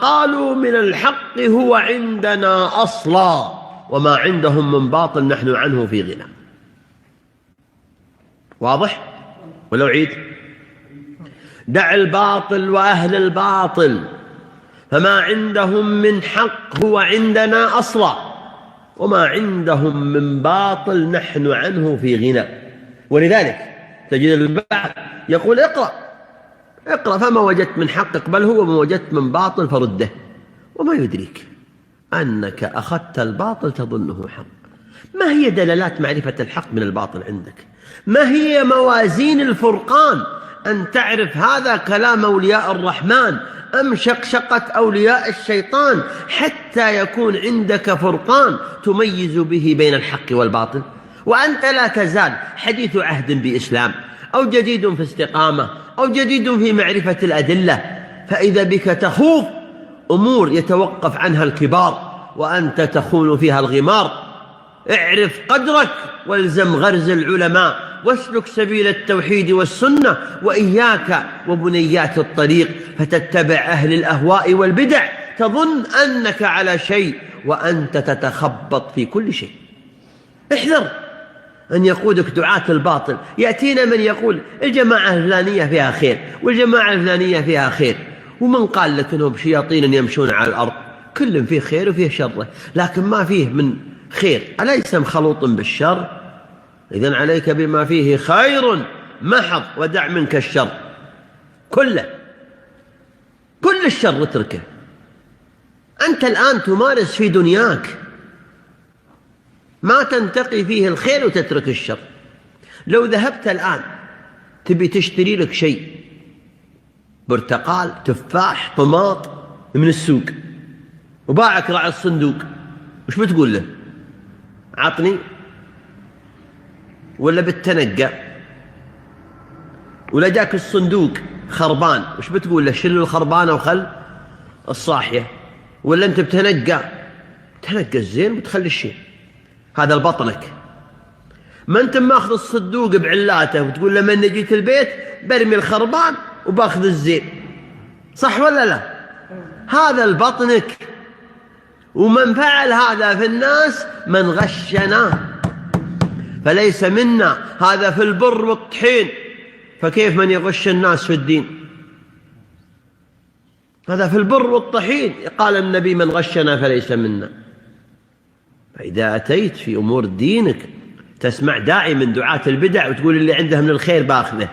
قالوا من الحق هو عندنا أصلا وما عندهم من باطل نحن عنه في غنى. واضح؟ ولو عيد: دع الباطل وأهل الباطل فما عندهم من حق هو عندنا أصلا وما عندهم من باطل نحن عنه في غنى. ولذلك تجد البعض يقول: اقرأ فما وجدت من حق اقبله وما وجدت من باطل فرده، وما يدريك أنك أخذت الباطل تظنه حق. ما هي دلالات معرفة الحق من الباطل عندك؟ ما هي موازين الفرقان أن تعرف هذا كلام أولياء الرحمن أم شقشقة أولياء الشيطان حتى يكون عندك فرقان تميز به بين الحق والباطل؟ وأنت لا تزال حديث عهد بإسلام أو جديد في استقامة أو جديد في معرفة الأدلة، فإذا بك تخوض أمور يتوقف عنها الكبار وأنت تخون فيها الغمار. اعرف قدرك والزم غرز العلماء واسلك سبيل التوحيد والسنة، وإياك وبنيات الطريق فتتبع أهل الأهواء والبدع تظن أنك على شيء وأنت تتخبط في كل شيء. احذر أن يقودك دعاة الباطل. يأتينا من يقول الجماعة الفلانية فيها خير والجماعة الفلانية فيها خير، ومن قال لك أنهم شياطين يمشون على الأرض؟ كل فيه خير وفيه شر، لكن ما فيه من خير أليس مخلوط بالشر؟ إذن عليك بما فيه خير محض ودع منك الشر كله، كل الشر اتركه. أنت الآن تمارس في دنياك ما تنتقي فيه الخير وتترك الشر. لو ذهبت الآن تبي تشتري لك شيء، برتقال، تفاح، طماط من السوق، وباعك راعي الصندوق، وش بتقول له؟ عطني ولا بتنقى؟ ولا جاك الصندوق خربان، وش بتقول له؟ شيل الخربانة وخل الصاحية. ولا أنت بتنقى الزين وتخلي الشيء. هذا لبطنك. ما أنت ماخذ الصندوق بعلاته وتقول لما أني جيت البيت برمي الخربان وباخذ الزين، صح ولا لا؟ هذا لبطنك. ومن فعل هذا في الناس من غشنا فليس منا. هذا في البر والطحين، فكيف من يغش الناس في الدين؟ هذا في البر والطحين قال النبي من غشنا فليس منا. فإذا أتيت في أمور دينك تسمع داعي من دعاة البدع وتقول اللي عنده من الخير باخذه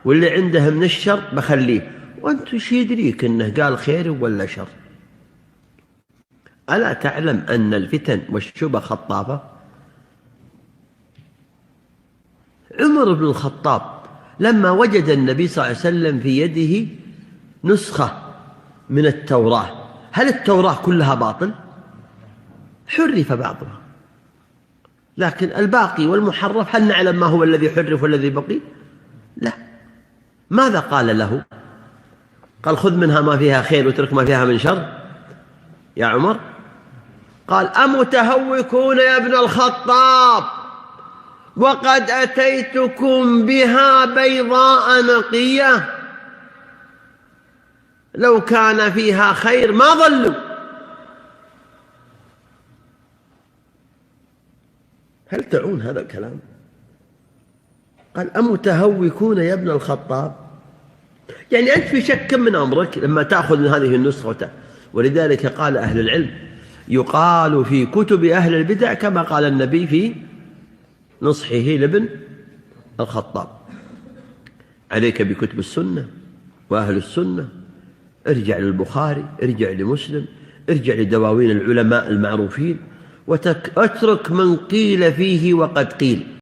واللي عنده من الشر بخليه، وأنت شي يدريك أنه قال خير ولا شر؟ ألا تعلم أن الفتن والشبه خطافة؟ عمر بن الخطاب لما وجد النبي صلى الله عليه وسلم في يده نسخة من التوراة، هل التوراة كلها باطل؟ حرف بعضها، لكن الباقي والمحرف هل نعلم ما هو الذي حرف والذي بقي؟ لا. ماذا قال له؟ قال خذ منها ما فيها خير واترك ما فيها من شر يا عمر؟ قال أمتهوكون يا ابن الخطاب وقد أتيتكم بها بيضاء نقية لو كان فيها خير ما ضلوا. هل تعون هذا الكلام؟ قال أمتهوكون يا ابن الخطاب، يعني أنت في شك من أمرك لما تأخذ من هذه النسخة. ولذلك قال أهل العلم يقال في كتب أهل البدع كما قال النبي في نصحه لابن الخطاب: عليك بكتب السنة وأهل السنة، ارجع للبخاري، ارجع لمسلم، ارجع لدواوين العلماء المعروفين، واترك من قيل فيه وقد قيل.